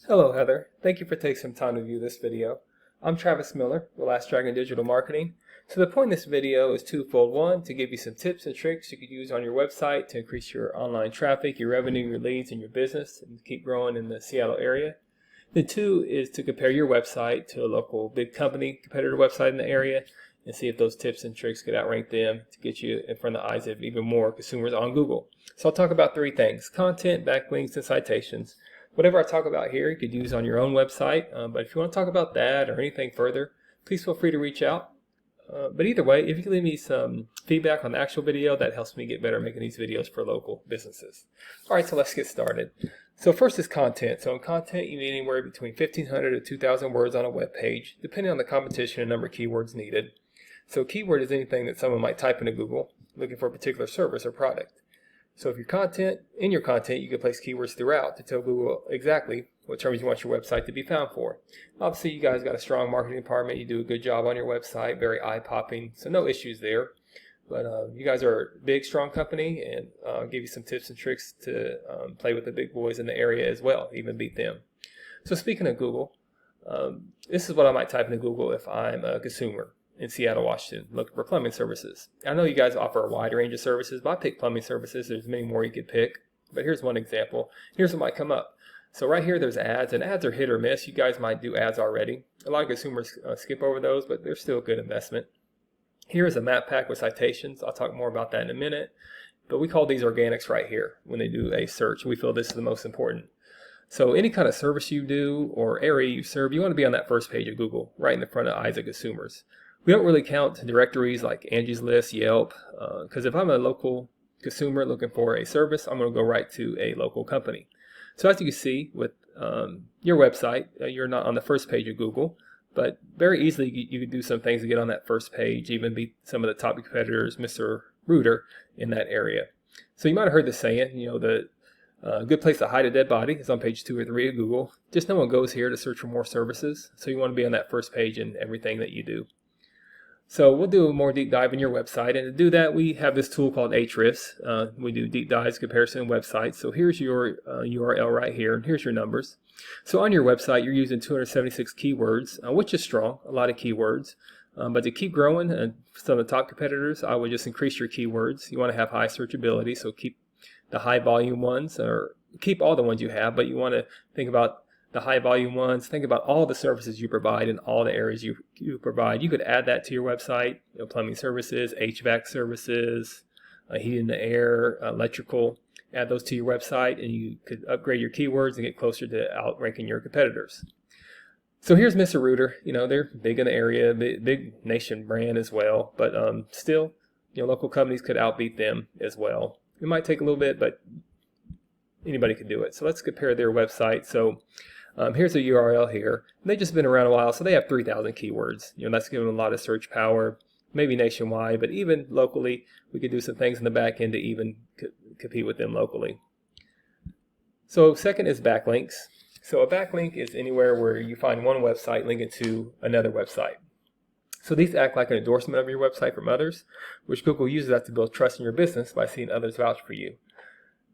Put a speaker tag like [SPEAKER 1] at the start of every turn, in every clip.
[SPEAKER 1] Hello Heather, thank you for taking some time to view this video. I'm Travis Miller with Last Dragon Digital Marketing. So the point of this video is twofold. One, to give you some tips and tricks you could use on your website to increase your online traffic, your revenue, your leads, and your business, and keep growing in the Seattle area. The two is to compare your website to a local big company competitor website in the area and see if those tips and tricks could outrank them to get you in front of the eyes of even more consumers on Google. So I'll talk about three things: content, backlinks, and citations. Whatever I talk about here, you could use on your own website, but if you want to talk about that or anything further, please feel free to reach out. But either way, if you can leave me some feedback on the actual video, that helps me get better at making these videos for local businesses. All right, so let's get started. So first is content. So in content, you need anywhere between 1,500 to 2,000 words on a web page, depending on the competition and number of keywords needed. So keyword is anything that someone might type into Google looking for a particular service or product. So if in your content, you can place keywords throughout to tell Google exactly what terms you want your website to be found for. Obviously, you guys got a strong marketing department. You do a good job on your website, very eye-popping, so no issues there. But you guys are a big, strong company, and I'll give you some tips and tricks to play with the big boys in the area as well, even beat them. So speaking of Google, this is what I might type into Google if I'm a consumer in Seattle, Washington, looking for plumbing services. I know you guys offer a wide range of services, but I pick plumbing services. There's many more you could pick, but here's one example. Here's what might come up. So right here, there's ads, and ads are hit or miss. You guys might do ads already. A lot of consumers skip over those, but they're still a good investment. Here is a map pack with citations. I'll talk more about that in a minute, but we call these organics right here when they do a search. We feel this is the most important. So any kind of service you do or area you serve, you want to be on that first page of Google, right in the front of the eyes of consumers. We don't really count directories like Angie's List, Yelp, because if I'm a local consumer looking for a service, I'm going to go right to a local company. So as you can see with your website, you're not on the first page of Google, but very easily you can do some things to get on that first page, even beat some of the top competitors, Mr. Rooter, in that area. So you might have heard the saying, the good place to hide a dead body is on page 2 or 3 of Google. Just no one goes here to search for more services, so you want to be on that first page in everything that you do. So we'll do a more deep dive in your website, and to do that we have this tool called Ahrefs. We do deep dives, comparison websites. So here's your URL right here, and here's your numbers. So on your website you're using 276 keywords, which is strong, a lot of keywords. But to keep growing, some of the top competitors, I would just increase your keywords. You want to have high searchability, so keep the high volume ones, or keep all the ones you have, but you want to think about the high volume ones. Think about all the services you provide in all the areas you provide. You could add that to your website, plumbing services, HVAC services, heating and air, electrical. Add those to your website, and you could upgrade your keywords and get closer to outranking your competitors. So here's Mr. Rooter. They're big in the area, big nation brand as well, but still, local companies could outbeat them as well. It might take a little bit, but anybody can do it. So let's compare their website. So here's a URL here. They've just been around a while, so they have 3,000 keywords. That's giving them a lot of search power, maybe nationwide, but even locally, we could do some things in the back end to even compete with them locally. So second is backlinks. So a backlink is anywhere where you find one website linking to another website. So these act like an endorsement of your website from others, which Google uses that to build trust in your business by seeing others vouch for you.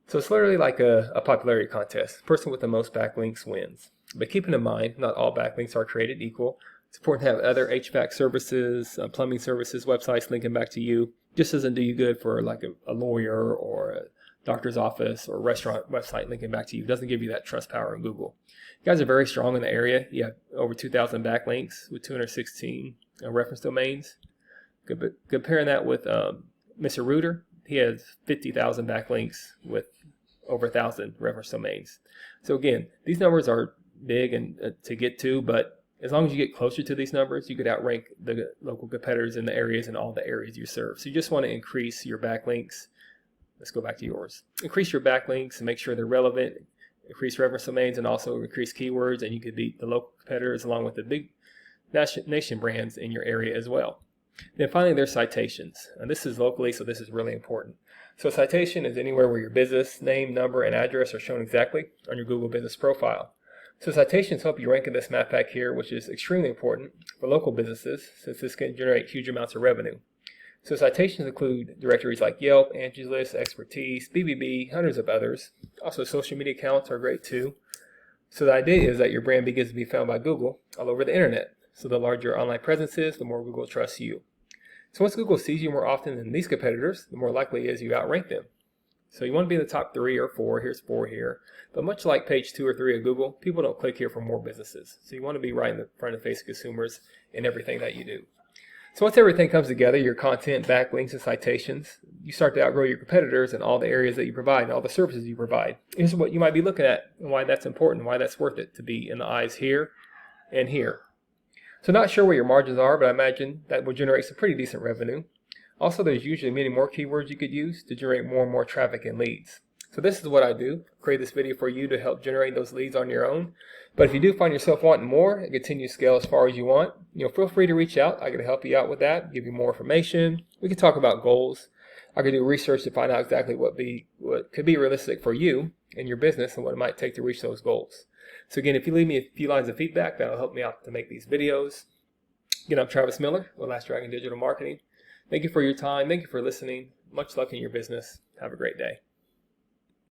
[SPEAKER 1] So it's literally like a popularity contest. The person with the most backlinks wins. But keeping in mind, not all backlinks are created equal. It's important to have other HVAC services, plumbing services, websites linking back to you. Just doesn't do you good for like a lawyer or a doctor's office or restaurant website linking back to you. It doesn't give you that trust power in Google. You guys are very strong in the area. You have over 2,000 backlinks with 216 reference domains. Comparing that with Mr. Rooter, he has 50,000 backlinks with over 1,000 reference domains. So again, these numbers are big and to get to, but as long as you get closer to these numbers, you could outrank the local competitors in the areas and all the areas you serve. So you just want to increase your backlinks. Let's go back to yours. Increase your backlinks and make sure they're relevant. Increase reference domains and also increase keywords, and you could beat the local competitors along with the big nation brands in your area as well. Then finally, there's citations. And this is locally, so this is really important. So a citation is anywhere where your business name, number, and address are shown exactly on your Google business profile. So citations help you rank in this map pack here, which is extremely important for local businesses since this can generate huge amounts of revenue. So citations include directories like Yelp, Angie's List, Expertise, BBB, hundreds of others. Also social media accounts are great too. So the idea is that your brand begins to be found by Google all over the internet. So the larger your online presence is, the more Google trusts you. So once Google sees you more often than these competitors, the more likely it is you outrank them. So you want to be in the top 3 or 4, here's 4 here. But much like page 2 or 3 of Google, people don't click here for more businesses. So you want to be right in the front of the face of consumers in everything that you do. So once everything comes together, your content, backlinks, and citations, you start to outgrow your competitors in all the areas that you provide and all the services you provide. Here's what you might be looking at and why that's important, why that's worth it to be in the eyes here and here. So not sure what your margins are, but I imagine that will generate some pretty decent revenue. Also, there's usually many more keywords you could use to generate more and more traffic and leads. So this is what I do. Create this video for you to help generate those leads on your own. But if you do find yourself wanting more and continue to scale as far as you want, feel free to reach out. I can help you out with that, give you more information. We can talk about goals. I can do research to find out exactly what could be realistic for you and your business and what it might take to reach those goals. So again, if you leave me a few lines of feedback, that'll help me out to make these videos. Again, I'm Travis Miller with Last Dragon Digital Marketing. Thank you for your time. Thank you for listening. Much luck in your business. Have a great day.